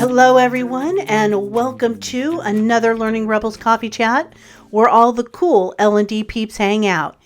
Hello, everyone, and welcome to another Learning Rebels Coffee Chat, where all the cool L&D peeps hang out.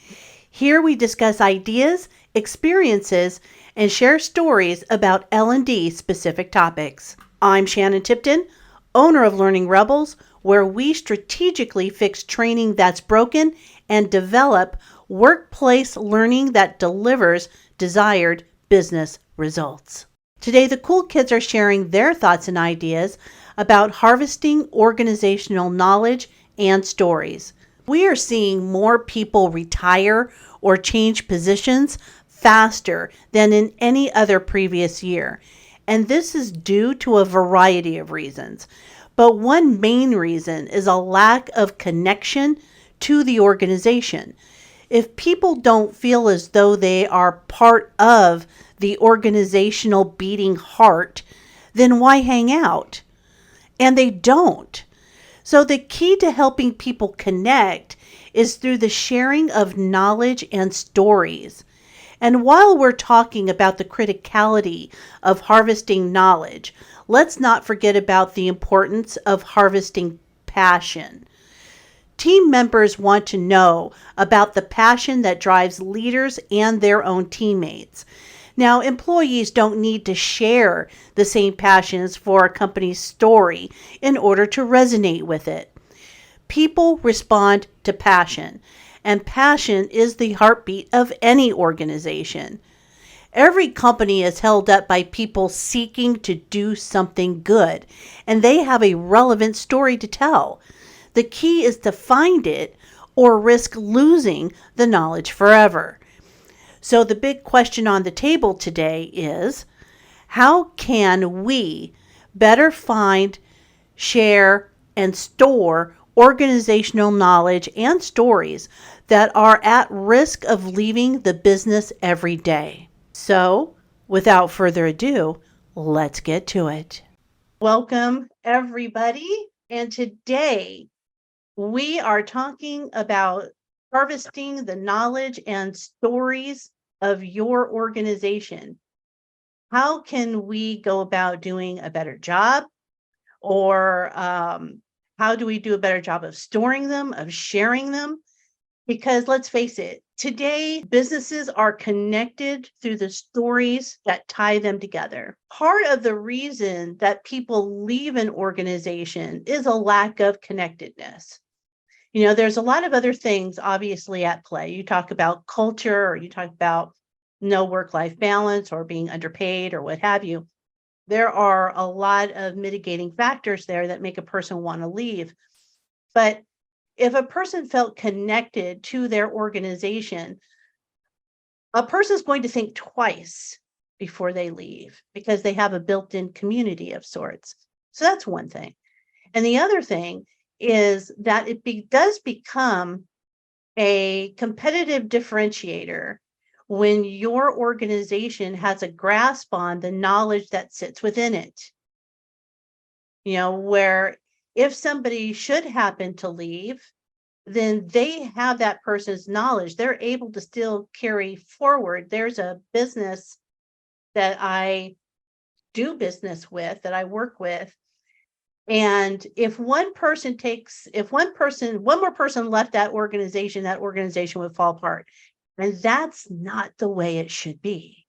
Here we discuss ideas, experiences, and share stories about L&D specific topics. I'm Shannon Tipton, owner of Learning Rebels, where we strategically fix training that's broken and develop workplace learning that delivers desired business results. Today, the cool kids are sharing their thoughts and ideas about harvesting organizational knowledge and stories. We are seeing more people retire or change positions faster than in any other previous year. And this is due to a variety of reasons. But one main reason is a lack of connection to the organization. If people don't feel as though they are part of the organizational beating heart, then why hang out? And they don't. So the key to helping people connect is through the sharing of knowledge and stories. And while we're talking about the criticality of harvesting knowledge, let's not forget about the importance of harvesting passion. Team members want to know about the passion that drives leaders and their own teammates. Now, employees don't need to share the same passions for a company's story in order to resonate with it. People respond to passion, and passion is the heartbeat of any organization. Every company is held up by people seeking to do something good, and they have a relevant story to tell. The key is to find it or risk losing the knowledge forever. So the big question on the table today is, how can we better find, share, and store organizational knowledge and stories that are at risk of leaving the business every day? So, without further ado, let's get to it. Welcome, everybody. And today we are talking about harvesting the knowledge and stories of your organization. How can we go about doing a better job? Or how do we do a better job of storing them, of sharing them? Because let's face it, today businesses are connected through the stories that tie them together. Part of the reason that people leave an organization is a lack of connectedness. You know, there's a lot of other things obviously at play. You talk about culture, or you talk about no work-life balance, or being underpaid, or what have you. There are a lot of mitigating factors there that make a person want to leave. But if a person felt connected to their organization, a person is going to think twice before they leave because they have a built-in community of sorts. So that's one thing. And the other thing is that it does become a competitive differentiator when your organization has a grasp on the knowledge that sits within it. You know, where if somebody should happen to leave, then they have that person's knowledge. They're able to still carry forward. There's a business that I do business with, that I work with. And if one more person left that organization would fall apart. And that's not the way it should be.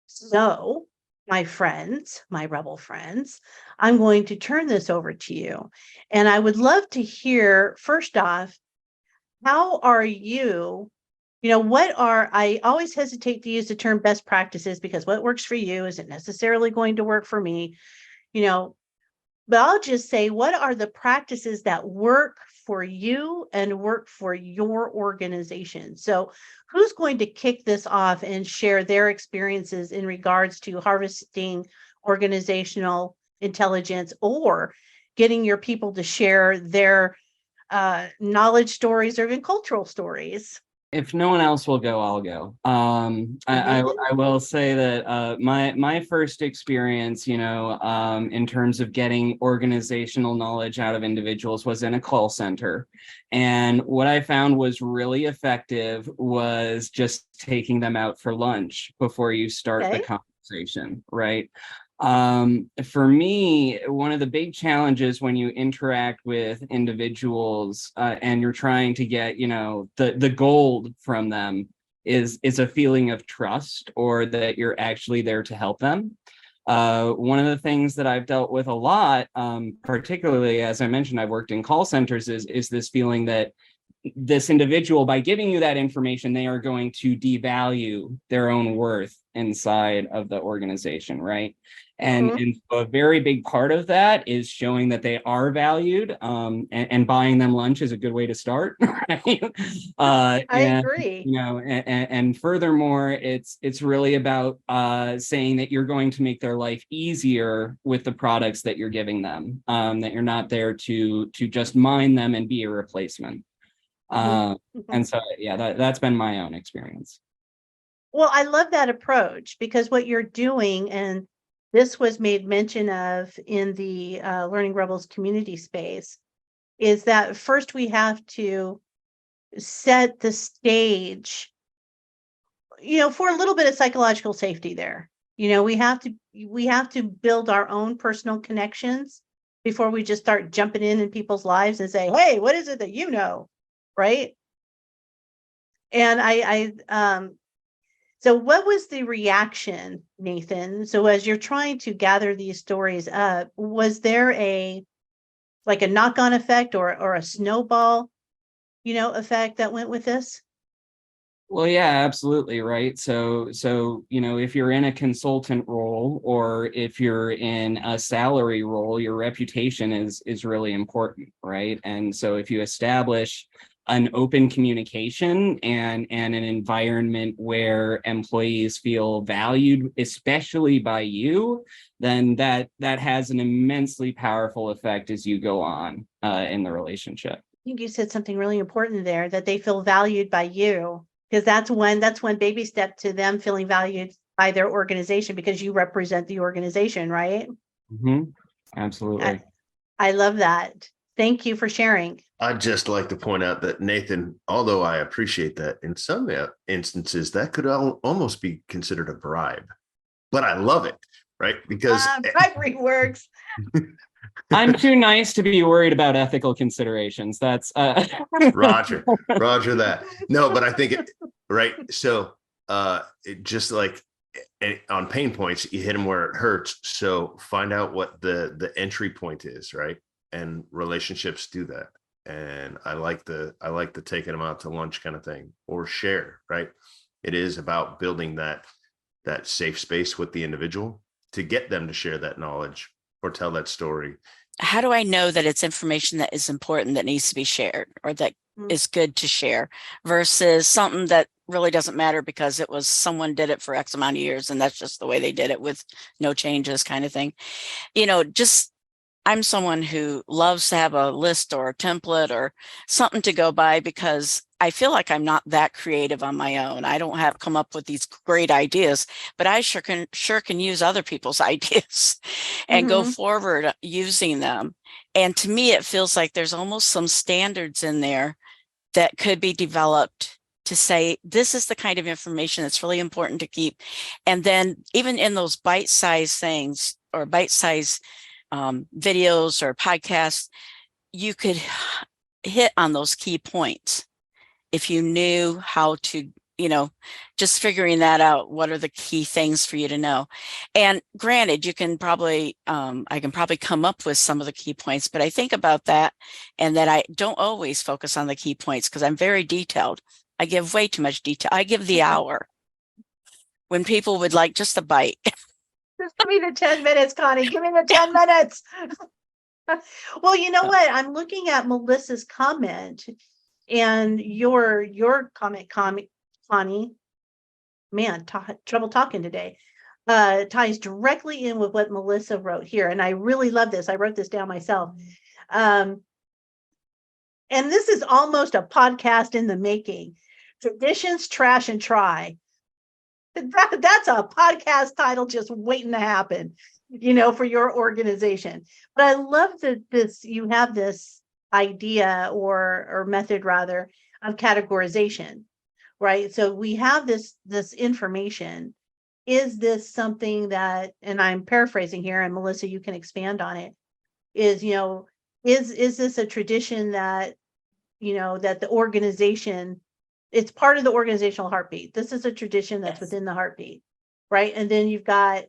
So, my friends, my rebel friends, I'm going to turn this over to you. And I would love to hear, first off, how are you? I always hesitate to use the term best practices because what works for you isn't necessarily going to work for me, but I'll just say, what are the practices that work for you and work for your organization? So who's going to kick this off and share their experiences in regards to harvesting organizational intelligence, or getting your people to share their knowledge stories or even cultural stories? If no one else will go, I'll go. I will say that my first experience, in terms of getting organizational knowledge out of individuals was in a call center. And what I found was really effective was just taking them out for lunch before you start the conversation. organization, right? For me, one of the big challenges when you interact with individuals and you're trying to get, the gold from them is a feeling of trust, or that you're actually there to help them. One of the things that I've dealt with a lot, particularly as I mentioned, I've worked in call centers, is this feeling that this individual, by giving you that information, they are going to devalue their own worth inside of the organization, right? And so a very big part of that is showing that they are valued, and buying them lunch is a good way to start. Right? I agree. And furthermore, it's really about saying that you're going to make their life easier with the products that you're giving them, that you're not there to just mine them and be a replacement. And so, yeah, that's been my own experience. Well, I love that approach, because what you're doing, and this was made mention of in the Learning Rebels community space, is that first we have to set the stage, for a little bit of psychological safety there. We have to build our own personal connections before we just start jumping in people's lives and say, hey, what is it that you know? Right. And so what was the reaction, Nathan? So as you're trying to gather these stories up, was there a knock-on effect or a snowball, effect that went with this? Well, yeah, absolutely. Right. So, if you're in a consultant role, or if you're in a salary role, your reputation is really important. Right. And so if you establish an open communication and an environment where employees feel valued, especially by you, then that has an immensely powerful effect as you go on in the relationship. I think you said something really important there, that they feel valued by you, because that's one baby step to them feeling valued by their organization, because you represent the organization, right? Absolutely. I love that. Thank you for sharing. I'd just like to point out that, Nathan, although I appreciate that, in some instances, that could almost be considered a bribe. But I love it, right? Because bribery works. I'm too nice to be worried about ethical considerations. That's Roger that. No, but I think right. So it just like on pain points, you hit them where it hurts. So find out what the entry point is, right? And relationships do that. And I like the taking them out to lunch kind of thing, or share, right? It is about building that safe space with the individual to get them to share that knowledge or tell that story. How do I know that it's information that is important, that needs to be shared, or that is good to share, versus something that really doesn't matter because it was someone did it for X amount of years and that's just the way they did it with no changes kind of thing? I'm someone who loves to have a list or a template or something to go by, because I feel like I'm not that creative on my own. I don't have come up with these great ideas, but I sure can use other people's ideas and go forward using them. And to me, it feels like there's almost some standards in there that could be developed to say, this is the kind of information that's really important to keep. And then even in those bite-sized things or bite-sized videos or podcasts, you could hit on those key points if you knew how to, just figuring that out. What are the key things for you to know? And granted, you can probably, I can probably come up with some of the key points, but I think about that, and that I don't always focus on the key points because I'm very detailed. I give way too much detail. I give the hour when people would like just a bite. Just give me the 10 minutes, Connie. Give me the 10 minutes. Well, you know what? I'm looking at Melissa's comment and your comment, Connie. Man, trouble talking today. Ties directly in with what Melissa wrote here. And I really love this. I wrote this down myself. And this is almost a podcast in the making. Traditions, trash, and try. That's a podcast title just waiting to happen, for your organization. But I love that you have this idea or method rather of categorization, right? So we have this information, is this something that, and I'm paraphrasing here, and Melissa, you can expand on it, is, is this a tradition that, that the organization, it's part of the organizational heartbeat. This is a tradition that's within the heartbeat, right? And then you've got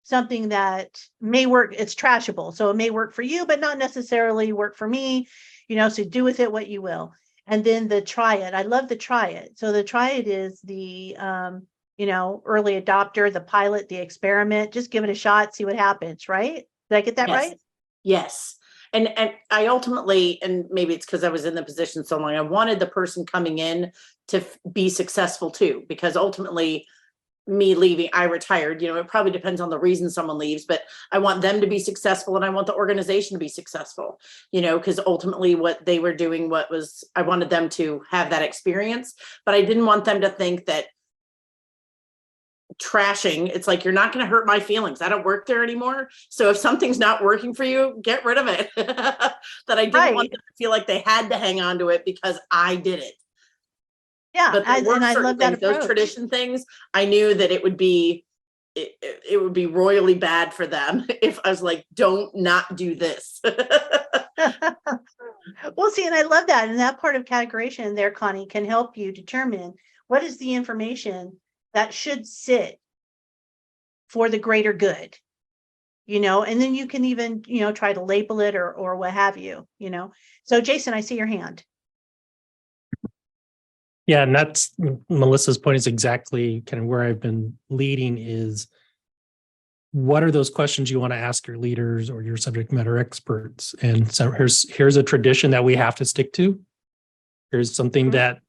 something that may work, it's trashable. So it may work for you, but not necessarily work for me, so do with it what you will. And then the try it. I love the try it. So the try it is the, early adopter, the pilot, the experiment, just give it a shot, see what happens, right? Did I get that right? Yes. And I ultimately, and maybe it's because I was in the position so long, I wanted the person coming in to be successful too, because ultimately me leaving, I retired, it probably depends on the reason someone leaves, but I want them to be successful and I want the organization to be successful, because ultimately what they were doing, I wanted them to have that experience, but I didn't want them to think that trashing, it's like, you're not going to hurt my feelings. I don't work there anymore. So if something's not working for you, get rid of it. That I didn't want them to feel like they had to hang on to it because I did it. Yeah. But I love that approach. Those tradition things, I knew that it would be royally bad for them if I was like, don't not do this. Well, see, and I love that. And that part of categorization there, Connie, can help you determine what is the information that should sit for the greater good, and then you can even, try to label it or what have you, So Jason, I see your hand. Yeah, and that's Melissa's point is exactly kind of where I've been leading is what are those questions you want to ask your leaders or your subject matter experts? And so here's a tradition that we have to stick to. Here's something that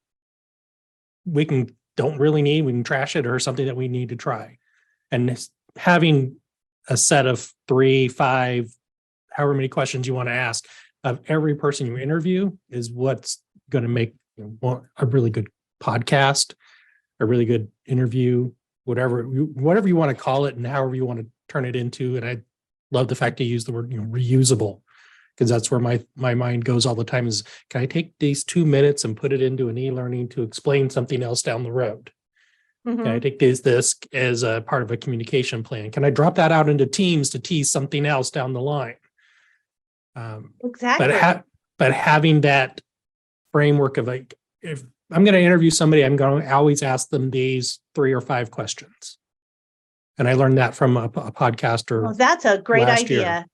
we don't really need, we can trash it, or something that we need to try. And having a set of 3, 5, however many questions you want to ask of every person you interview is what's going to make a really good podcast, a really good interview, whatever you want to call it, and however you want to turn it into. And I love the fact you use the word reusable, because that's where my mind goes all the time is, can I take these 2 minutes and put it into an e-learning to explain something else down the road? Can I take this as a part of a communication plan? Can I drop that out into Teams to tease something else down the line? Exactly. But having that framework of like, if I'm going to interview somebody, I'm going to always ask them these 3 or 5 questions. And I learned that from a podcaster. Well, that's a great idea. Year.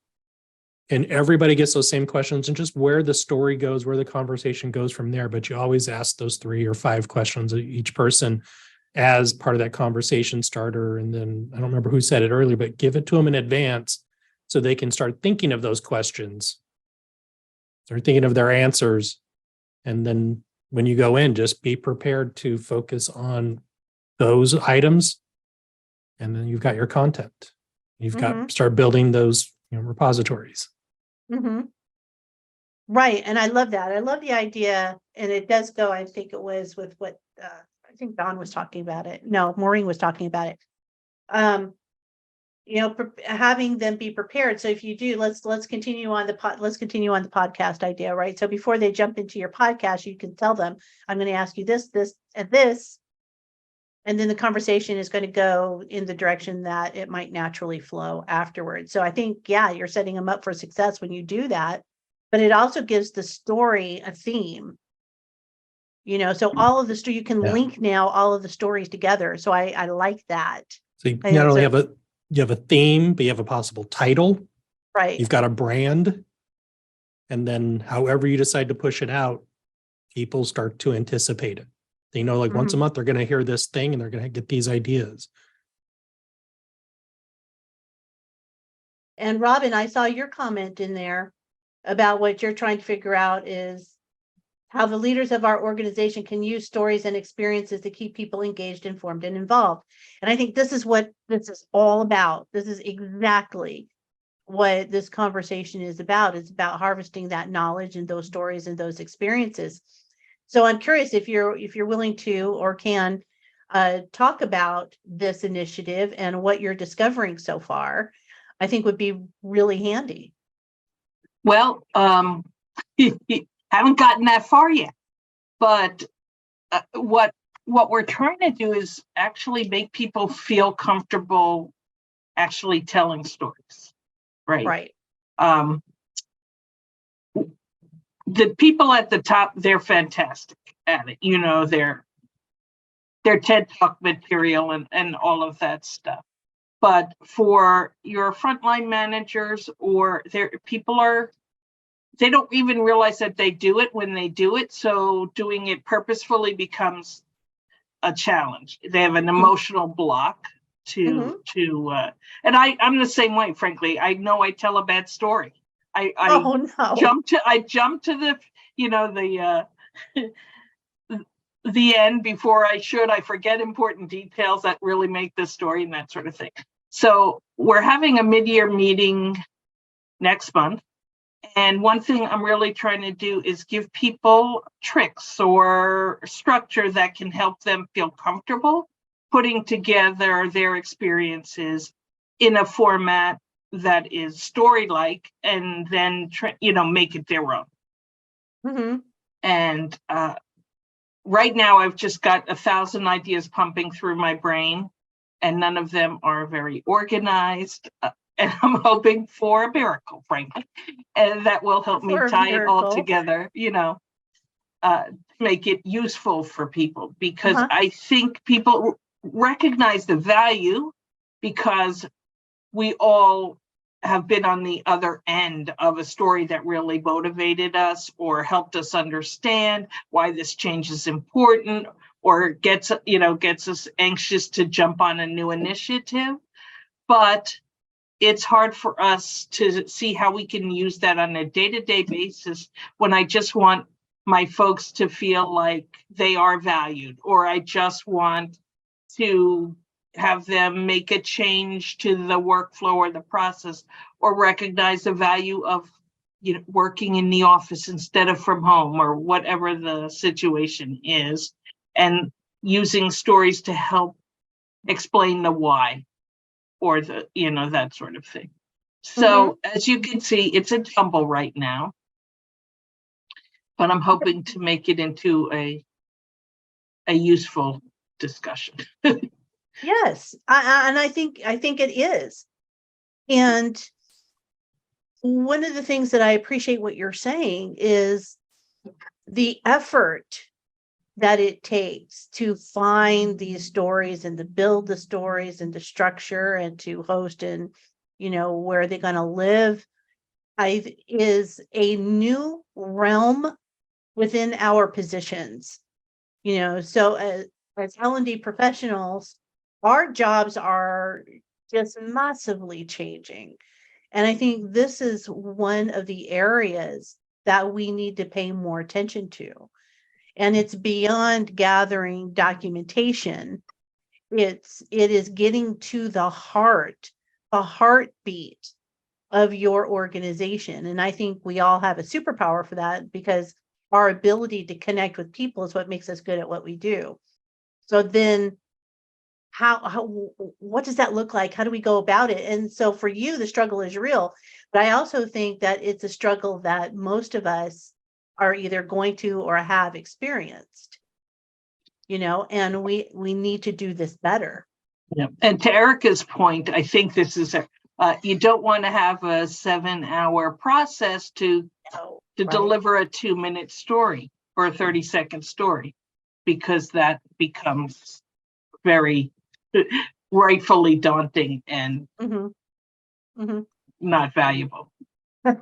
And everybody gets those same questions and just where the story goes, where the conversation goes from there. But you always ask those 3 or 5 questions of each person as part of that conversation starter. And then I don't remember who said it earlier, but give it to them in advance so they can start thinking of those questions, start thinking of their answers. And then when you go in, just be prepared to focus on those items. And then you've got your content. You've got start building those repositories. Right. And I love that. I love the idea. And it does go, I think it was with what I think Don was talking about it. No, Maureen was talking about it. Having them be prepared. So if you do, let's continue on the podcast idea, right? So before they jump into your podcast, you can tell them, I'm going to ask you this, and this. And then the conversation is going to go in the direction that it might naturally flow afterwards. So I think, you're setting them up for success when you do that, but it also gives the story a theme, so all of the story, you can link now all of the stories together. So I like that. So you not only have a theme, but you have a possible title, right? You've got a brand, and then however you decide to push it out, people start to anticipate it. They know, like once a month, they're going to hear this thing and they're going to get these ideas. And Robin, I saw your comment in there about what you're trying to figure out is how the leaders of our organization can use stories and experiences to keep people engaged, informed, and involved. And I think this is what this is all about. This is exactly what this conversation is about. It's about harvesting that knowledge and those stories and those experiences. So I'm curious if you're willing to or can talk about this initiative and what you're discovering so far. I think would be really handy. Well, haven't gotten that far yet, but what what we're trying to do is actually make people feel comfortable actually telling stories, right? Right. The people at the top, they're fantastic at it. You know, their TED Talk material and all of that stuff. But for your frontline managers or they don't even realize that they do it when they do it. So doing it purposefully becomes a challenge. They have an emotional block and I'm the same way, frankly. I know I tell a bad story. I jump to the, you know, the end before I should. I forget important details that really make the story and that sort of thing. So we're having a mid-year meeting next month. And one thing I'm really trying to do is give people tricks or structure that can help them feel comfortable putting together their experiences in a format that is story-like, and then make it their own. Mm-hmm. And right now I've just got 1,000 ideas pumping through my brain, and none of them are very organized. And I'm hoping for a miracle, frankly, and that will help me tie it all together, make it useful for people, because I think people recognize the value, because we all have been on the other end of a story that really motivated us or helped us understand why this change is important, or gets us anxious to jump on a new initiative. But it's hard for us to see how we can use that on a day-to-day basis when I just want my folks to feel like they are valued, or I just want to have them make a change to the workflow or the process, or recognize the value of working in the office instead of from home, or whatever the situation is, and using stories to help explain the why, or the that sort of thing. So as you can see, it's a jumble right now, but I'm hoping to make it into a useful discussion. Yes, I think it is. And one of the things that I appreciate what you're saying is the effort that it takes to find these stories and to build the stories and the structure and to host and where they're going to live is a new realm within our positions. So as L&D professionals, our jobs are just massively changing. And I think this is one of the areas that we need to pay more attention to. And it's beyond gathering documentation. It is getting to the heartbeat of your organization. And I think we all have a superpower for that, because our ability to connect with people is what makes us good at what we do. So then what does that look like? How do we go about it? And so for you, the struggle is real, but I also think that it's a struggle that most of us are either going to or have experienced, and we need to do this better. Yeah. And to Erica's point, I think this is you don't want to have a 7-hour process to deliver a 2-minute story or a 30-second story, because that becomes very rightfully daunting and not valuable.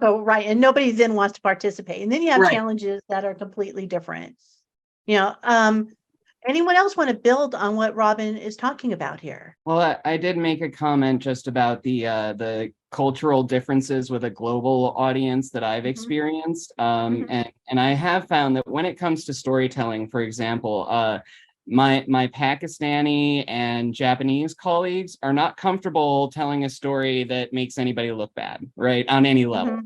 Oh, right. And nobody then wants to participate. And then you have Right. challenges that are completely different. Anyone else want to build on what Robin is talking about here? Well, I did make a comment just about the cultural differences with a global audience that I've experienced. And I have found that when it comes to storytelling, for example, my Pakistani and Japanese colleagues are not comfortable telling a story that makes anybody look bad, right? On any level,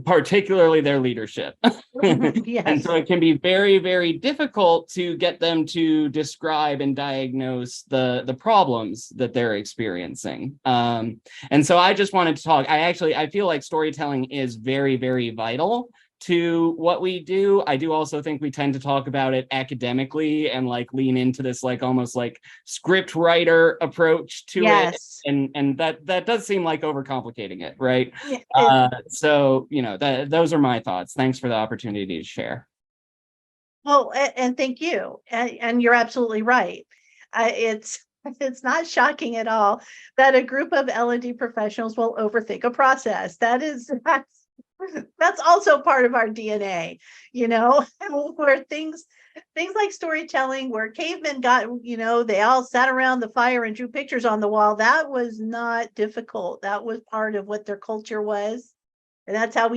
particularly their leadership. Yes. And so it can be very, very difficult to get them to describe and diagnose the problems that they're experiencing. And so I just wanted to talk. I feel like storytelling is very, very vital to what we do. I do also think we tend to talk about it academically and like lean into this like almost like script writer approach to Yes. it. And that does seem like overcomplicating it, right? Yeah, So, you know, those are my thoughts. Thanks for the opportunity to share. well, and thank you. And you're absolutely right. It's not shocking at all that a group of L&D professionals will overthink a process. That's also part of our DNA, where things like storytelling, where cavemen got, they all sat around the fire and drew pictures on the wall. That was not difficult. That was part of what their culture was. And that's how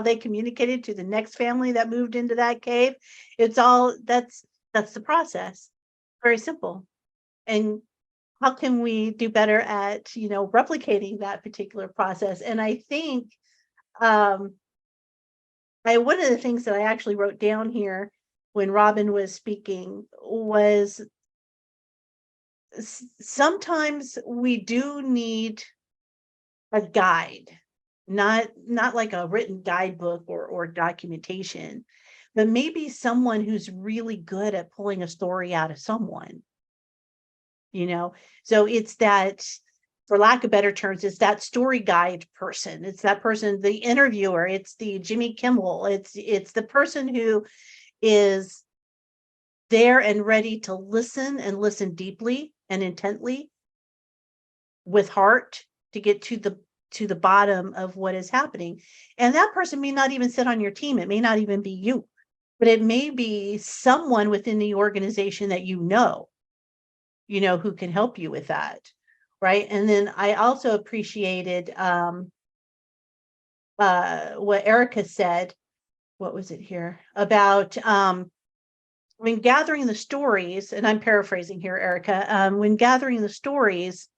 they communicated to the next family that moved into that cave. It's all that's the process. Very simple. And how can we do better at, replicating that particular process? And I think one of the things that I actually wrote down here when Robin was speaking was sometimes we do need a guide, not like a written guidebook or documentation, but maybe someone who's really good at pulling a story out of someone. So it's that, for lack of better terms, it's that story guide person. It's that person, the interviewer. It's the Jimmy Kimmel. It's the person who is there and ready to listen and listen deeply and intently with heart to get to the bottom of what is happening. And that person may not even sit on your team. It may not even be you, but it may be someone within the organization that who can help you with that. Right. And then I also appreciated what Erica said. What was it here about when gathering the stories, and I'm paraphrasing here, Erica, when gathering the stories,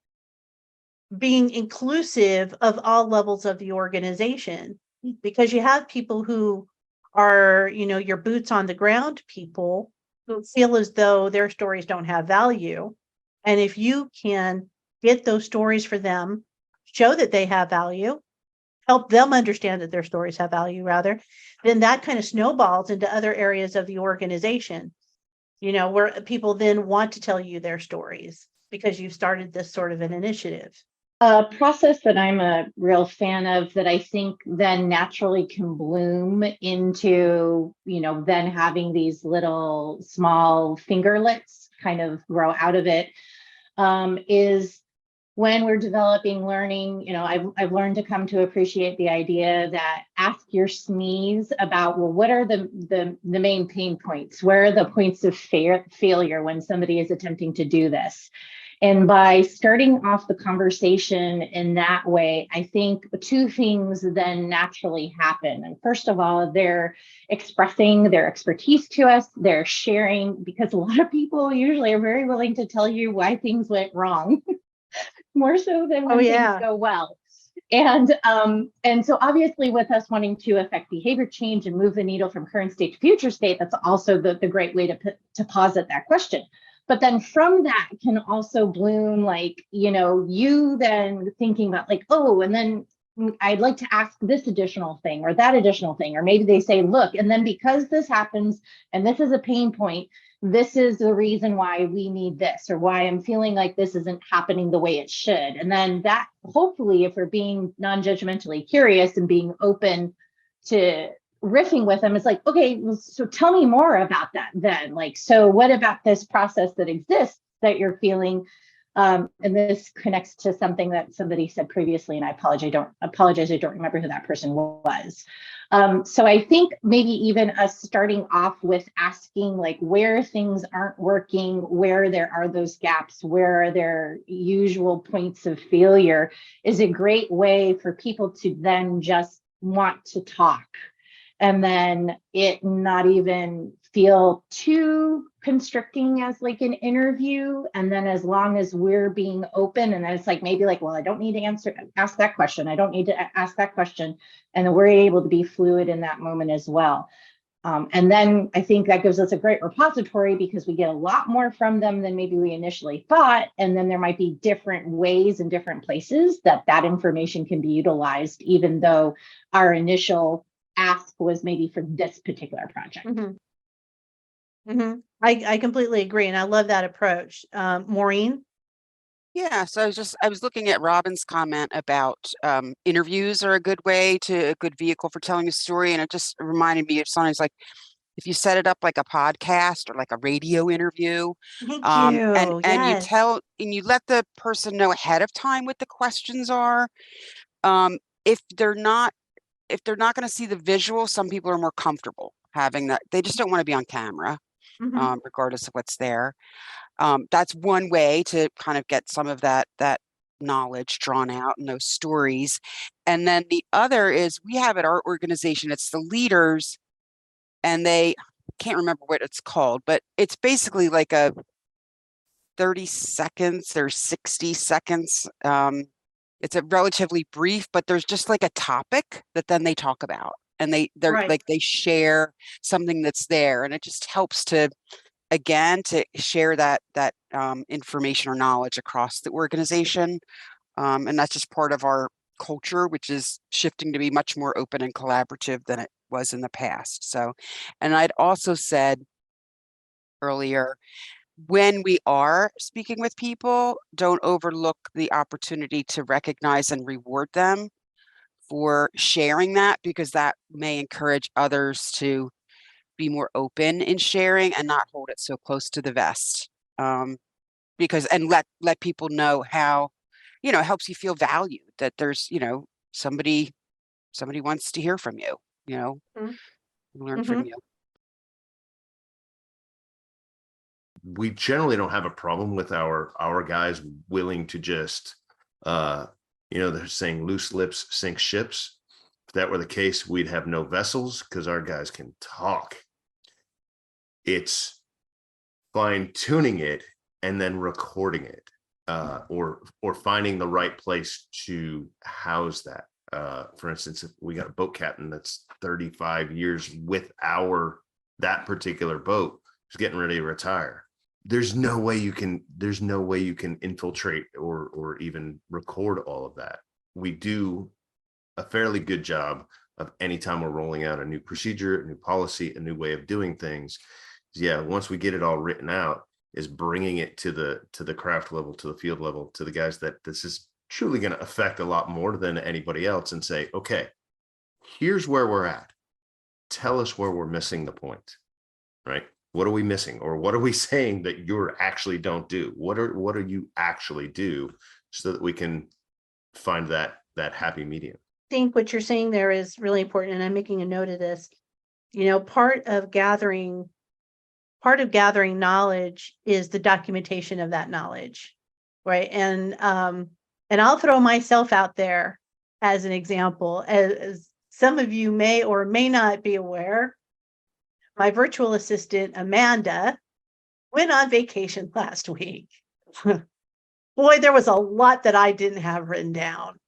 being inclusive of all levels of the organization, because you have people who are, your boots on the ground people who feel as though their stories don't have value. And if you can get those stories for them, show that they have value, help them understand that their stories have value, rather, then that kind of snowballs into other areas of the organization, where people then want to tell you their stories because you've started this sort of an initiative. A process that I'm a real fan of that I think then naturally can bloom into, then having these little small fingerlets kind of grow out of it, is when we're developing learning. I've learned to come to appreciate the idea that ask your SMEs about, well, what are the main pain points? Where are the points of failure when somebody is attempting to do this? And by starting off the conversation in that way, I think two things then naturally happen. And first of all, they're expressing their expertise to us, they're sharing, because a lot of people usually are very willing to tell you why things went wrong, more so than when things go well. And so obviously with us wanting to affect behavior change and move the needle from current state to future state, that's also the great way to posit that question. But then from that can also bloom, like, you then thinking about like, oh, and then I'd like to ask this additional thing or that additional thing, or maybe they say, look, and then because this happens and this is a pain point, this is the reason why we need this, or why I'm feeling like this isn't happening the way it should. And then that, hopefully, if we're being non-judgmentally curious and being open to riffing with them, it's like, okay, well, so tell me more about that then. Like, so what about this process that exists that you're feeling? And this connects to something that somebody said previously, and I apologize, I don't remember who that person was. So I think maybe even us starting off with asking like where things aren't working, where there are those gaps, where are there usual points of failure, is a great way for people to then just want to talk. And then it not even feel too constricting as like an interview. And then as long as we're being open, and then it's like, maybe like, well, I don't need to ask that question. I don't need to ask that question. And then we're able to be fluid in that moment as well. And then I think that gives us a great repository because we get a lot more from them than maybe we initially thought. And then there might be different ways and different places that information can be utilized, even though our initial ask was maybe for this particular project. I completely agree. And I love that approach. Maureen? Yeah, so I was looking at Robin's comment about interviews are a good vehicle for telling a story. And it just reminded me of something like if you set it up like a podcast or like a radio interview, Thank and you. and you Yes. you let the person know ahead of time what the questions are. If they're not going to see the visual, some people are more comfortable having that. They just don't want to be on camera, regardless of what's there. That's one way to kind of get some of that knowledge drawn out in those stories. And then the other is we have at our organization, it's the leaders, and they can't remember what it's called, but it's basically like a 30 seconds or 60 seconds. It's a relatively brief, but there's just like a topic that then they talk about, and they're Right. like, they share something that's there, and it just helps to share that information or knowledge across the organization. And that's just part of our culture, which is shifting to be much more open and collaborative than it was in the past. So, and I'd also said earlier, when we are speaking with people, don't overlook the opportunity to recognize and reward them for sharing that, because that may encourage others to be more open in sharing and not hold it so close to the vest. Because let people know how, it helps you feel valued, that there's, somebody wants to hear from you, learn from you. We generally don't have a problem with our guys willing to just they're saying loose lips sink ships. If that were the case, we'd have no vessels, because our guys can talk. It's fine-tuning it and then recording it, or finding the right place to house that. For instance, if we got a boat captain that's 35 years with that particular boat, who's getting ready to retire, there's no way you can infiltrate or even record all of that. We do a fairly good job of anytime we're rolling out a new procedure, a new policy, a new way of doing things. Once we get it all written out, is bringing it to the craft level, to the field level, to the guys that this is truly going to affect a lot more than anybody else, and say, okay, here's where we're at. Tell us where we're missing the point, right? What are we missing? Or what are we saying that you actually don't do? What are you actually do, so that we can find that happy medium? I think what you're saying there is really important, and I'm making a note of this. Part of gathering knowledge is the documentation of that knowledge, right? And I'll throw myself out there as an example. As some of you may or may not be aware, my virtual assistant, Amanda, went on vacation last week. Boy, there was a lot that I didn't have written down.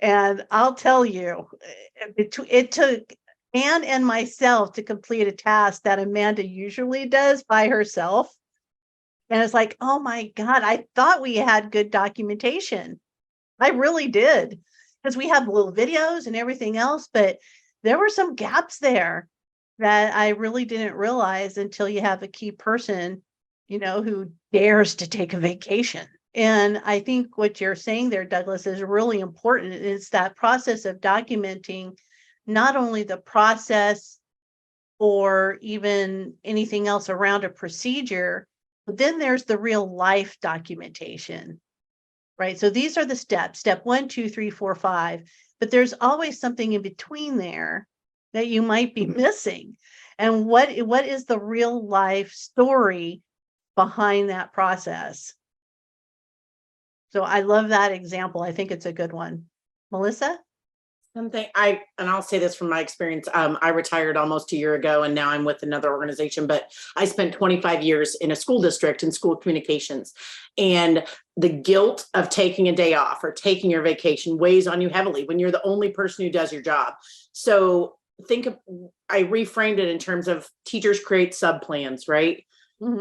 And I'll tell you, it took Anne and myself to complete a task that Amanda usually does by herself. And it's like, oh my God, I thought we had good documentation. I really did, because we have little videos and everything else, but there were some gaps there that I really didn't realize until you have a key person, who dares to take a vacation. And I think what you're saying there, Douglas, is really important. It's that process of documenting not only the process or even anything else around a procedure, but then there's the real life documentation, right? So these are the steps, step 1, 2, 3, 4, 5, but there's always something in between there that you might be missing. And what is the real life story behind that process? So I love that example. I think it's a good one. Melissa? I'll say this from my experience. I retired almost a year ago, and now I'm with another organization, but I spent 25 years in a school district in school communications, and the guilt of taking a day off or taking your vacation weighs on you heavily when you're the only person who does your job. So I reframed it in terms of teachers create sub plans, right?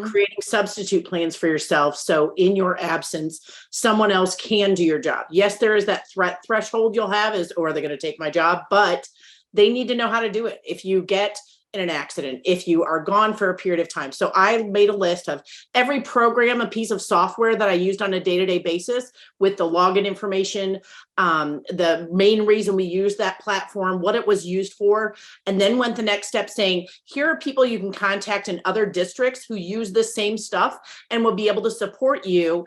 Creating substitute plans for yourself. So in your absence, someone else can do your job. Yes, there is that threat threshold you'll have, are they going to take my job? But they need to know how to do it. If you get in an accident, if you are gone for a period of time. So I made a list of every program, a piece of software that I used on a day-to-day basis with the login information, the main reason we used that platform, what it was used for, and then went the next step saying, here are people you can contact in other districts who use the same stuff and will be able to support you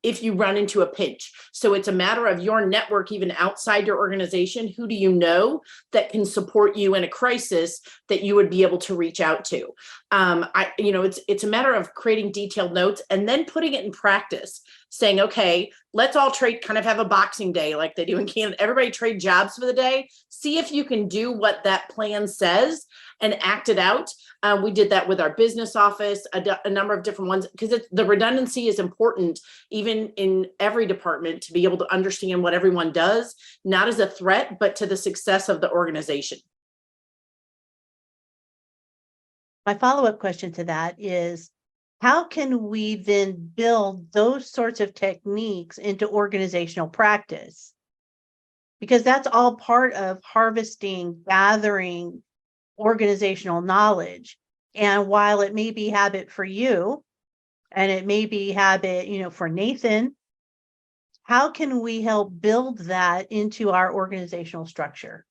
if you run into a pinch. So it's a matter of your network, even outside your organization. Who do you know that can support you in a crisis that you would be able to reach out to? It's a matter of creating detailed notes and then putting it in practice, saying, okay, let's all trade, kind of have a boxing day like they do in Canada. Everybody trade jobs for the day. See if you can do what that plan says and act it out. We did that with our business office, a number of different ones, because the redundancy is important, even in every department, to be able to understand what everyone does, not as a threat, but to the success of the organization. My follow-up question to that is, how can we then build those sorts of techniques into organizational practice? Because that's all part of harvesting, gathering organizational knowledge. And while it may be habit for you, and it may be habit, for Nathan, how can we help build that into our organizational structure?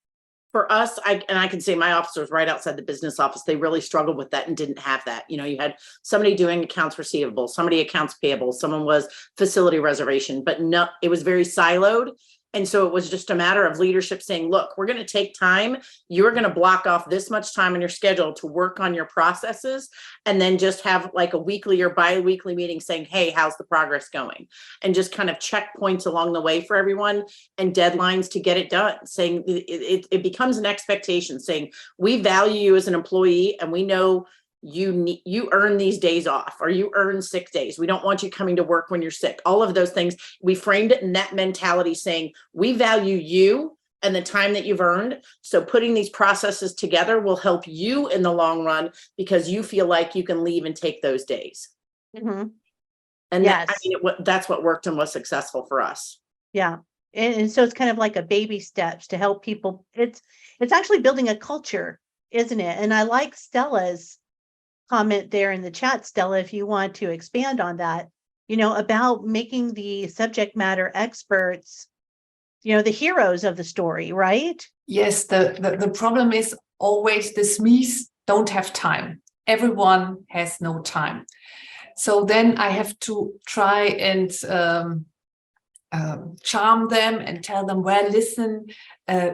For us, I can say my office was right outside the business office. They really struggled with that and didn't have that. You had somebody doing accounts receivable, somebody accounts payable, someone was facility reservation, but no, it was very siloed. And so it was just a matter of leadership saying, look, we're going to take time. You're going to block off this much time in your schedule to work on your processes, and then just have like a weekly or bi-weekly meeting saying, hey, how's the progress going? And just kind of checkpoints along the way for everyone and deadlines to get it done. Saying it becomes an expectation, saying we value you as an employee and we know you earn these days off, or you earn sick days. We don't want you coming to work when you're sick. All of those things, we framed it in that mentality, saying we value you and the time that you've earned. So putting these processes together will help you in the long run, because you feel like you can leave and take those days. Mm-hmm. And yes. That's what worked and was successful for us. Yeah. And so it's kind of like a baby steps to help people. It's actually building a culture, isn't it? And I like Stella's comment there in the chat, Stella, if you want to expand on that, about making the subject matter experts, the heroes of the story, right? Yes, the problem is always the SMEs don't have time. Everyone has no time. So then I have to try and charm them and tell them, well, listen,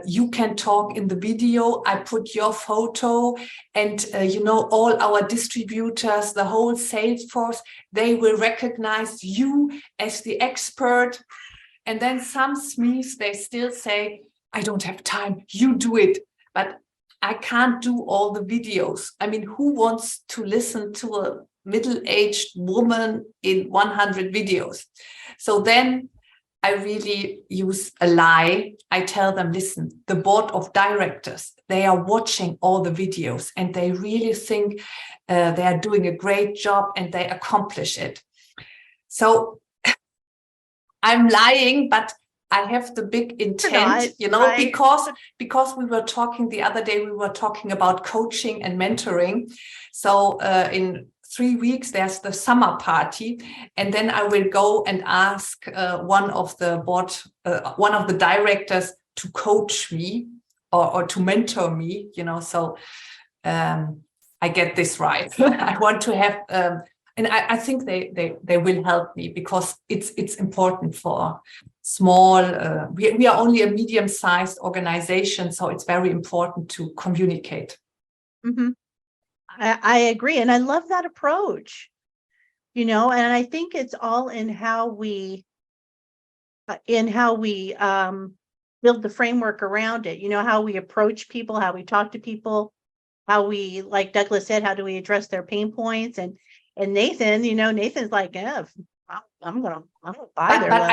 you can talk in the video. I put your photo, and all our distributors, the whole sales force, they will recognize you as the expert. And then some SMEs, they still say, I don't have time, you do it. But I can't do all the videos. I mean, who wants to listen to a middle-aged woman in 100 videos? So then I really use a lie. I tell them, listen, the board of directors, they are watching all the videos and they really think they are doing a great job and they accomplish it. So I'm lying, but I have the big intent, right? because we were talking the other day, we were talking about coaching and mentoring. So in 3 weeks, there's the summer party, and then I will go and ask one of the directors to coach me or to mentor me, so I get this right. I want to have, and I think they will help me, because it's important for small, we are only a medium-sized organization, so it's very important to communicate. Mm-hmm. I agree. And I love that approach, and I think it's all in how we build the framework around it, how we approach people, how we talk to people, how we, like Douglas said, how do we address their pain points? And Nathan, Nathan's like, yeah, I'm gonna buy their love.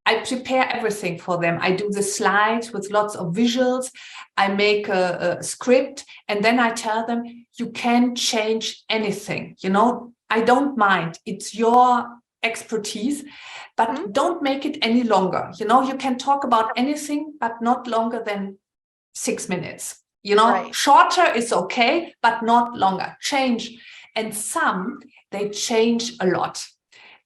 I prepare everything for them. I do the slides with lots of visuals. I make a script, and then I tell them, you can change anything. I don't mind. It's your expertise, but don't make it any longer. You know, you can talk about anything, but not longer than 6 minutes. You know, shorter is okay, but not longer. Change. And some, they change a lot.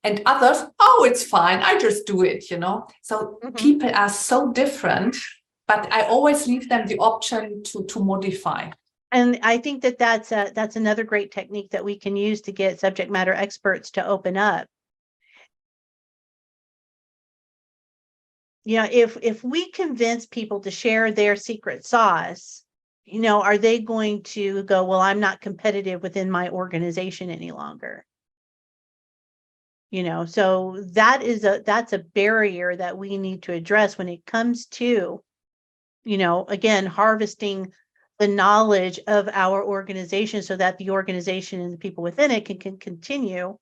And others, oh, it's fine. I just do it, you know. So people are so different, but I always leave them the option to modify. And I think that that's another great technique that we can use to get subject matter experts to open up. You know, if we convince people to share their secret sauce, you know, are they going to go, well, I'm not competitive within my organization any longer? You know, so that's a barrier that we need to address when it comes to, you know, again, harvesting the knowledge of our organization so that the organization and the people within it can continue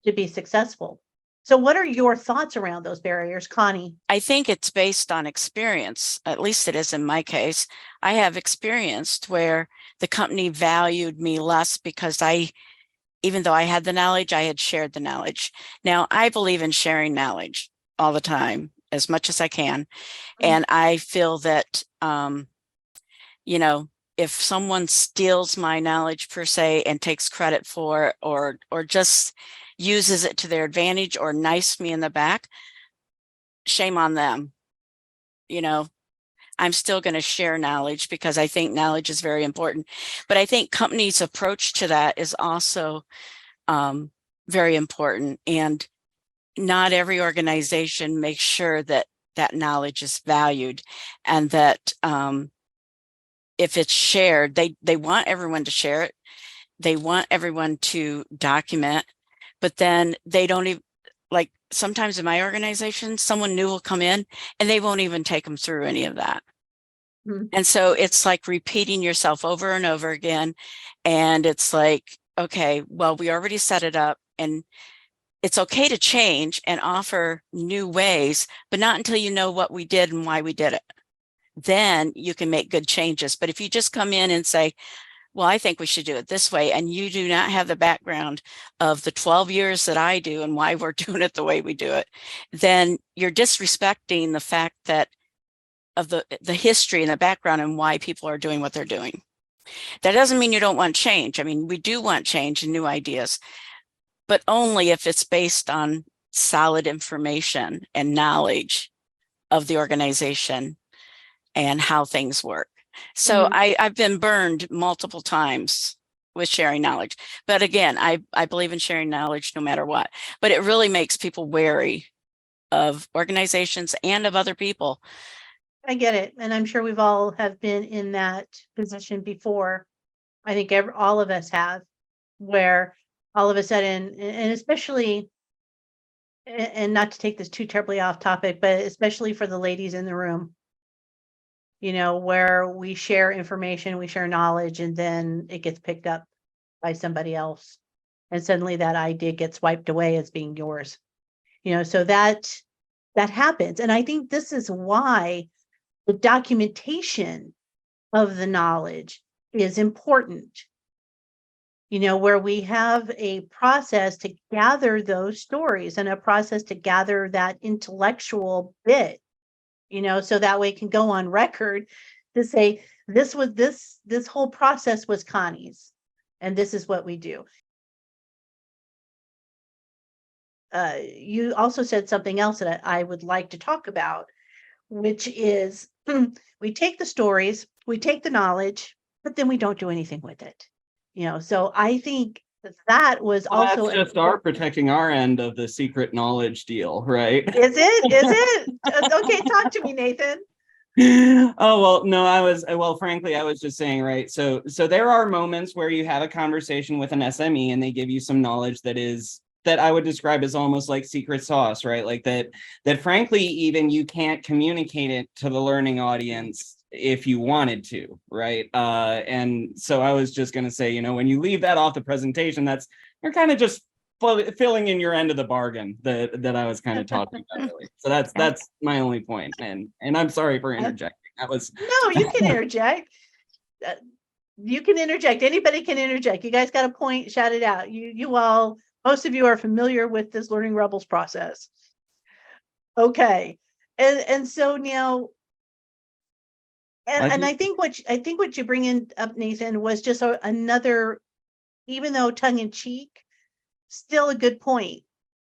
to be successful. So what are your thoughts around those barriers, Connie? I think it's based on experience. At least it is in my case. I have experienced where the company valued me less because even though I had the knowledge, I had shared the knowledge. Now, I believe in sharing knowledge all the time, as much as I can. And I feel that, you know, if someone steals my knowledge per se and takes credit for it, or just uses it to their advantage or knifes me in the back, shame on them. You know, I'm still going to share knowledge because I think knowledge is very important. But I think companies' approach to that is also very important. And not every organization makes sure that that knowledge is valued, and that if it's shared, they want everyone to share it. They want everyone to document, but then they don't even, like sometimes in my organization, someone new will come in and they won't even take them through any of that. And so it's like repeating yourself over and over again. And it's like, okay, well, we already set it up, and it's okay to change and offer new ways, but not until you know what we did and why we did it. Then you can make good changes. But if you just come in and say, well, I think we should do it this way, and you do not have the background of the 12 years that I do and why we're doing it the way we do it, then you're disrespecting the fact that of the history and the background and why people are doing what they're doing. That doesn't mean you don't want change. I mean, we do want change and new ideas, but only if it's based on solid information and knowledge of the organization and how things work. So I've been burned multiple times with sharing knowledge. But again, I believe in sharing knowledge no matter what. But it really makes people wary of organizations and of other people. I get it. And I'm sure we've all have been in that position before. I think all of us have, where all of a sudden, and especially, and not to take this too terribly off topic, but especially for the ladies in the room, you know, where we share information, we share knowledge, and then it gets picked up by somebody else. And suddenly that idea gets wiped away as being yours. You know, so that happens. And I think this is why the documentation of the knowledge is important. You know, where we have a process to gather those stories and a process to gather that intellectual bit, you know, so that way it can go on record to say, this whole process was Connie's, and this is what we do. You also said something else that I would like to talk about, which is we take the stories, we take the knowledge, but then we don't do anything with it. You know, so I think that was also that's just our protecting our end of the secret knowledge deal, right? Is it? Okay, talk to me, Nathan. Oh, well, no, frankly, I was just saying, right. So there are moments where you have a conversation with an SME and they give you some knowledge that I would describe as almost like secret sauce, right? Like that frankly, even you can't communicate it to the learning audience if you wanted to, right? And so I was just going to say, you know, when you leave that off the presentation, you're kind of just filling in your end of the bargain that I was kind of talking about earlier. So that's my only point. And I'm sorry for interjecting. No, you can interject. You can interject. Anybody can interject. You guys got a point, shout it out. You all most of you are familiar with this Learning Rebels process. Okay. And so now, and I think what you bring in up, Nathan, was just another, even though tongue in cheek, still a good point,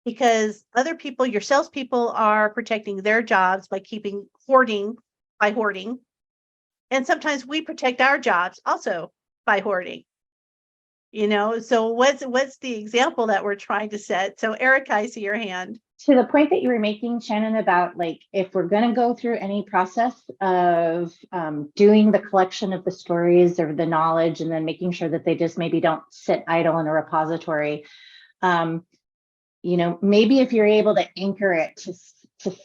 because other people, your salespeople, are protecting their jobs by hoarding, and sometimes we protect our jobs also by hoarding. So what's the example that we're trying to set? So Erica, I see your hand. To the point that you were making, Shannon, about like, if we're going to go through any process of doing the collection of the stories or the knowledge, and then making sure that they just maybe don't sit idle in a repository, maybe if you're able to anchor it to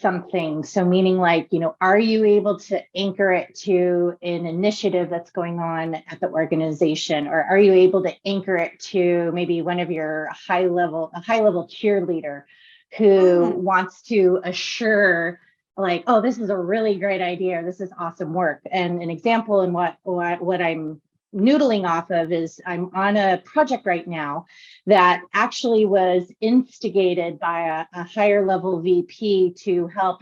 something, so meaning like, are you able to anchor it to an initiative that's going on at the organization, or are you able to anchor it to maybe one of your high level cheerleader who wants to assure, like, oh, this is a really great idea, this is awesome work. And an example in what I'm noodling off of is I'm on a project right now that actually was instigated by a higher level VP to help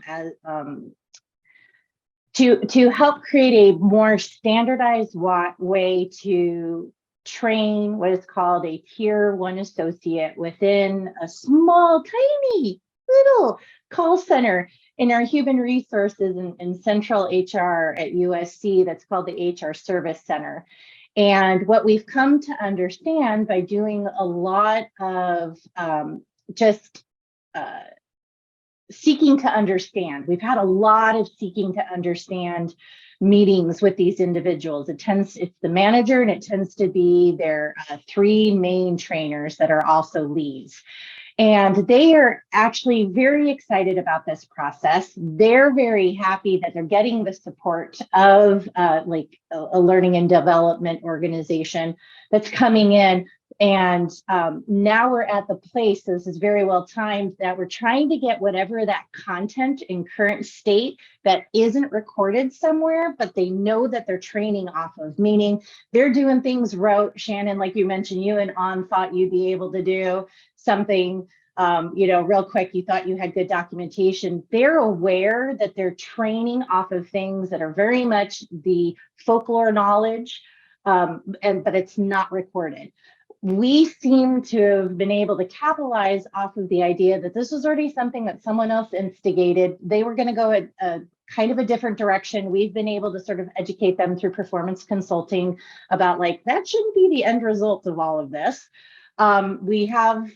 to help create a more standardized way to train what is called a tier 1 associate within a small, tiny little call center in our human resources and central HR at USC that's called the HR Service Center. And what we've come to understand by doing a lot of seeking to understand, we've had a lot of seeking to understand meetings with these individuals. It's the manager, and it tends to be their 3 main trainers that are also leads. And they are actually very excited about this process. They're very happy that they're getting the support of like a learning and development organization that's coming in. And now we're at the place, so this is very well timed, that we're trying to get whatever that content in current state that isn't recorded somewhere, but they know that they're training off of, meaning they're doing things rote. Shannon, like you mentioned, you and On thought you'd be able to do something, real quick, you thought you had good documentation. They're aware that they're training off of things that are very much the folklore knowledge, but it's not recorded. We seem to have been able to capitalize off of the idea that this was already something that someone else instigated. They were going to go a kind of a different direction. We've been able to sort of educate them through performance consulting about, like, that shouldn't be the end result of all of this. We have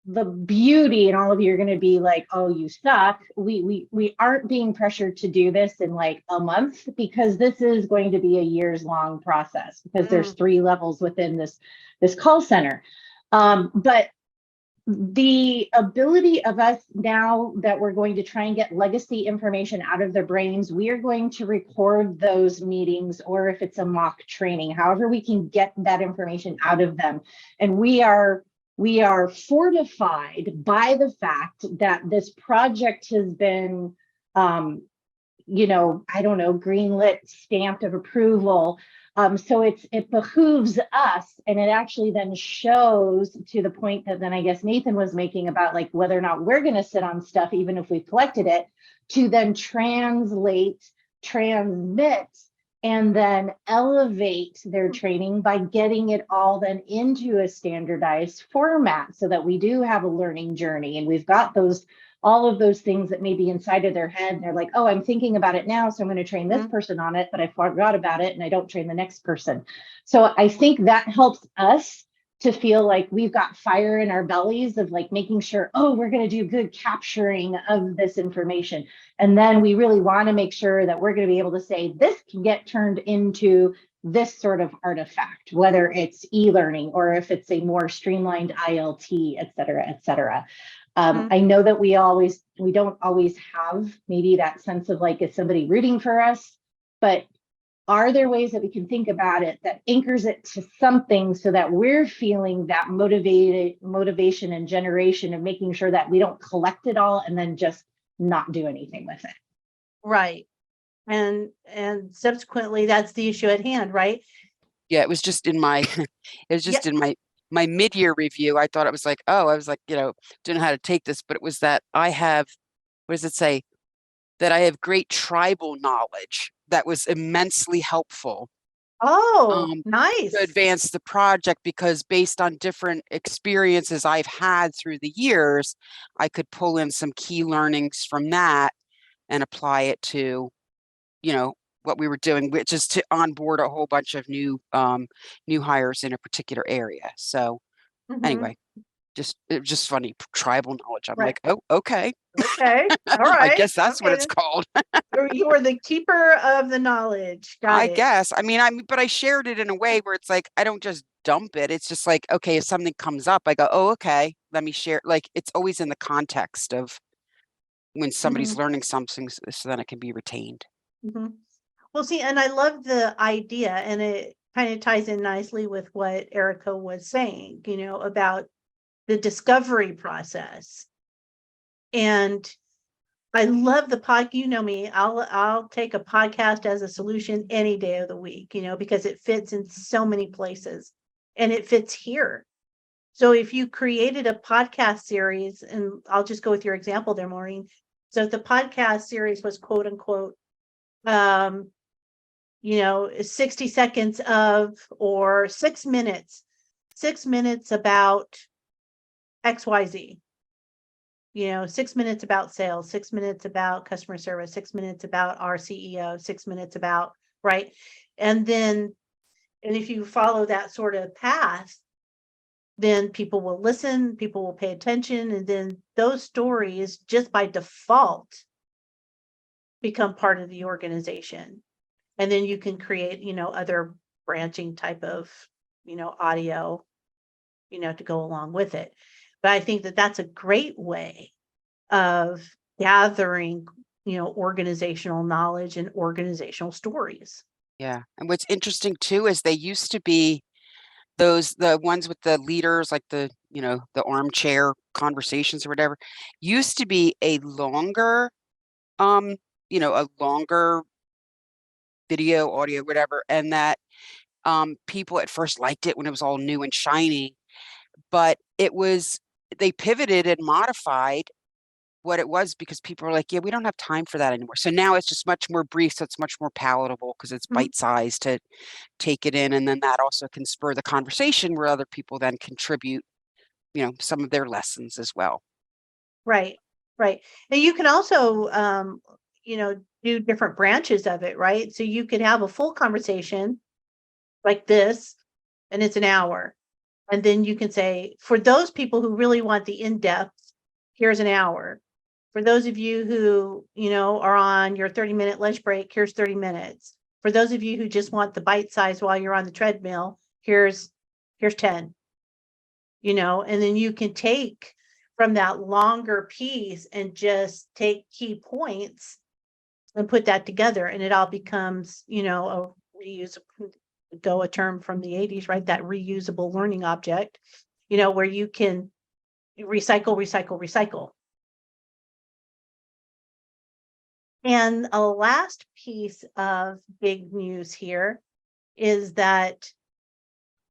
the beauty, and all of you are going to be like, oh, you suck. We aren't being pressured to do this in like a month, because this is going to be a years long process, because there's 3 levels within this call center. But the ability of us, now that we're going to try and get legacy information out of their brains, we are going to record those meetings, or if it's a mock training, however we can get that information out of them. And we are fortified by the fact that this project has been, greenlit, stamped of approval. So it behooves us, and it actually then shows, to the point that then I guess Nathan was making about like whether or not we're going to sit on stuff, even if we've collected it, to then transmit, and then elevate their training by getting it all then into a standardized format, so that we do have a learning journey, and we've got all of those things that may be inside of their head, and they're like, oh, I'm thinking about it now, so I'm going to train this person on it, but I forgot about it, and I don't train the next person. So I think that helps us to feel like we've got fire in our bellies of like making sure, oh, we're going to do good capturing of this information. And then we really want to make sure that we're going to be able to say, this can get turned into this sort of artifact, whether it's e-learning or if it's a more streamlined ILT, et cetera, et cetera. I know that we don't always have maybe that sense of like, is somebody rooting for us, but are there ways that we can think about it that anchors it to something, so that we're feeling that motivation and generation of making sure that we don't collect it all and then just not do anything with it? Right. And subsequently, that's the issue at hand, right? Yeah, it was just in my my mid-year review, I thought it was like, oh, I was like, didn't know how to take this, but it was that I have, what does it say? That I have great tribal knowledge that was immensely helpful Oh, to nice. advance the project, because based on different experiences I've had through the years, I could pull in some key learnings from that and apply it to, what we were doing, which is to onboard a whole bunch of new hires in a particular area. So Mhm. anyway, it was just funny, tribal knowledge. I'm Right. like, oh, okay. Okay. All I right. guess that's what it's Okay. called. You were the keeper of the knowledge. Got I it. guess. But I shared it in a way where it's like, I don't just dump it. It's just like, okay, if something comes up, I go, oh, okay, let me share. Like, it's always in the context of when somebody's Mhm. learning something, so then it can be retained. Mhm. Well, see, and I love the idea, and it kind of ties in nicely with what Erica was saying, about the discovery process. And I love the you know me, I'll take a podcast as a solution any day of the week, because it fits in so many places and it fits here. So if you created a podcast series, and I'll just go with your example there, Maureen. So if the podcast series was quote unquote, 60 seconds of, or 6 minutes, 6 minutes about XYZ, 6 minutes about sales, 6 minutes about customer service, 6 minutes about our CEO, 6 minutes about, right? And if you follow that sort of path, then people will listen, people will pay attention, and then those stories just by default become part of the organization. And then you can create, other branching type of, audio, to go along with it. But I think that that's a great way of gathering, organizational knowledge and organizational stories. Yeah. And what's interesting too is they used to be the ones with the leaders, like the armchair conversations or whatever, used to be a longer video, audio, whatever, and that people at first liked it when it was all new and shiny, but they pivoted and modified what it was, because people were like, yeah, we don't have time for that anymore. So now it's just much more brief, so it's much more palatable because it's bite-sized to take it in, and then that also can spur the conversation where other people then contribute some of their lessons as well. Right. And you can also do different branches of it, right? So you could have a full conversation like this, and it's an hour, and then you can say, for those people who really want the in-depth, here's an hour. For those of you who, are on your 30-minute lunch break, here's 30 minutes. For those of you who just want the bite size while you're on the treadmill, here's 10, and then you can take from that longer piece and just take key points and put that together, and it all becomes, a reusable, a term from the 80s, right? That reusable learning object, where you can recycle. And a last piece of big news here is that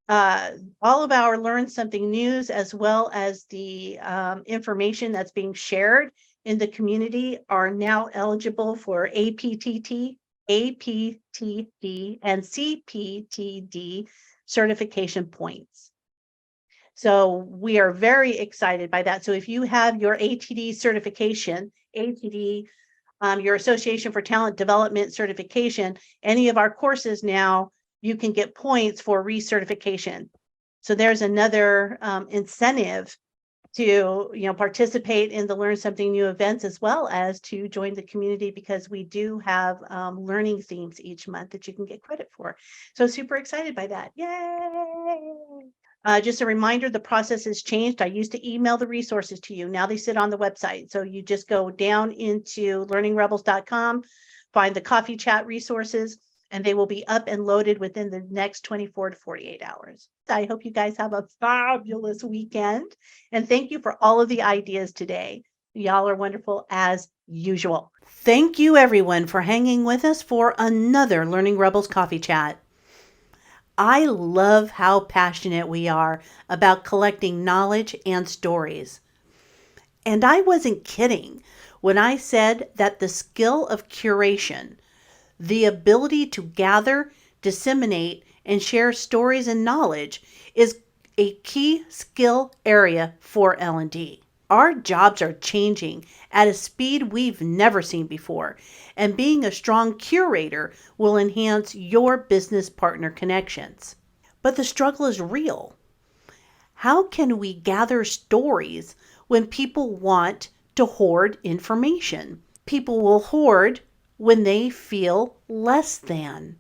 all of our Learn Something news, as well as the information that's being shared in the community, are now eligible for APTT, and CPTD certification points. So we are very excited by that. So if you have your ATD certification, your Association for Talent Development certification, any of our courses now, you can get points for recertification. So there's another incentive to participate in the Learn Something New events, as well as to join the community, because we do have learning themes each month that you can get credit for. So super excited by that. Yay! Just a reminder, the process has changed. I used to email the resources to you. Now they sit on the website. So you just go down into learningrebels.com, find the coffee chat resources, and they will be up and loaded within the next 24 to 48 hours. I hope you guys have a fabulous weekend. And thank you for all of the ideas today. Y'all are wonderful as usual. Thank you, everyone, for hanging with us for another Learning Rebels Coffee Chat. I love how passionate we are about collecting knowledge and stories. And I wasn't kidding when I said that the skill of curation, the ability to gather, disseminate, and share stories and knowledge, is a key skill area for L&D. Our jobs are changing at a speed we've never seen before, and being a strong curator will enhance your business partner connections. But the struggle is real. How can we gather stories when people want to hoard information? People will hoard when they feel less than.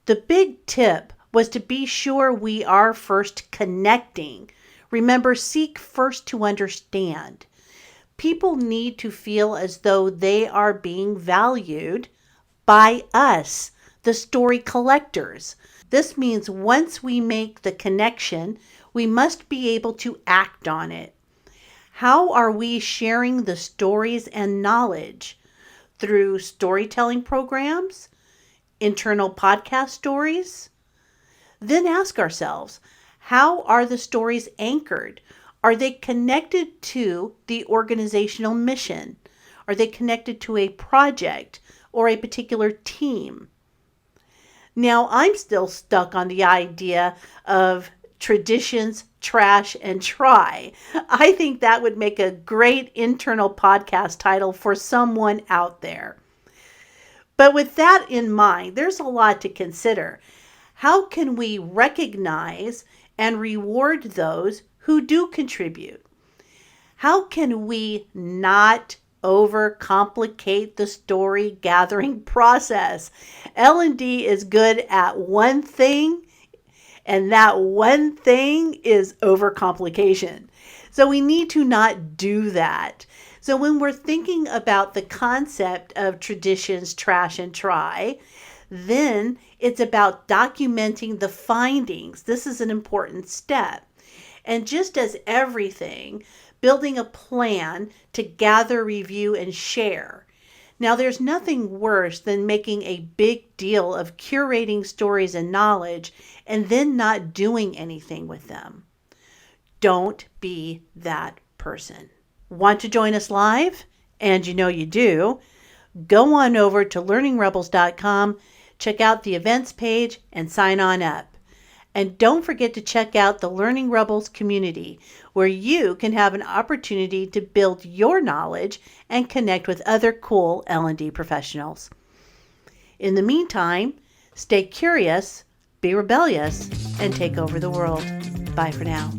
The big tip was to be sure we are first connecting. Remember, seek first to understand. People need to feel as though they are being valued by us, the story collectors. This means once we make the connection, we must be able to act on it. How are we sharing the stories and knowledge? Through storytelling programs? Internal podcast stories? Then ask ourselves, how are the stories anchored? Are they connected to the organizational mission? Are they connected to a project or a particular team? Now, I'm still stuck on the idea of traditions, trash, and try. I think that would make a great internal podcast title for someone out there. But with that in mind, there's a lot to consider. How can we recognize and reward those who do contribute? How can we not overcomplicate the story gathering process? L&D is good at one thing, and that one thing is overcomplication. So we need to not do that. So when we're thinking about the concept of traditions, trash, and try, then it's about documenting the findings. This is an important step. And just as everything, building a plan to gather, review, and share. Now, there's nothing worse than making a big deal of curating stories and knowledge and then not doing anything with them. Don't be that person. Want to join us live? And you know you do. Go on over to learningrebels.com, check out the events page, and sign on up. And don't forget to check out the Learning Rebels community, where you can have an opportunity to build your knowledge and connect with other cool L&D professionals. In the meantime, stay curious, be rebellious, and take over the world. Bye for now.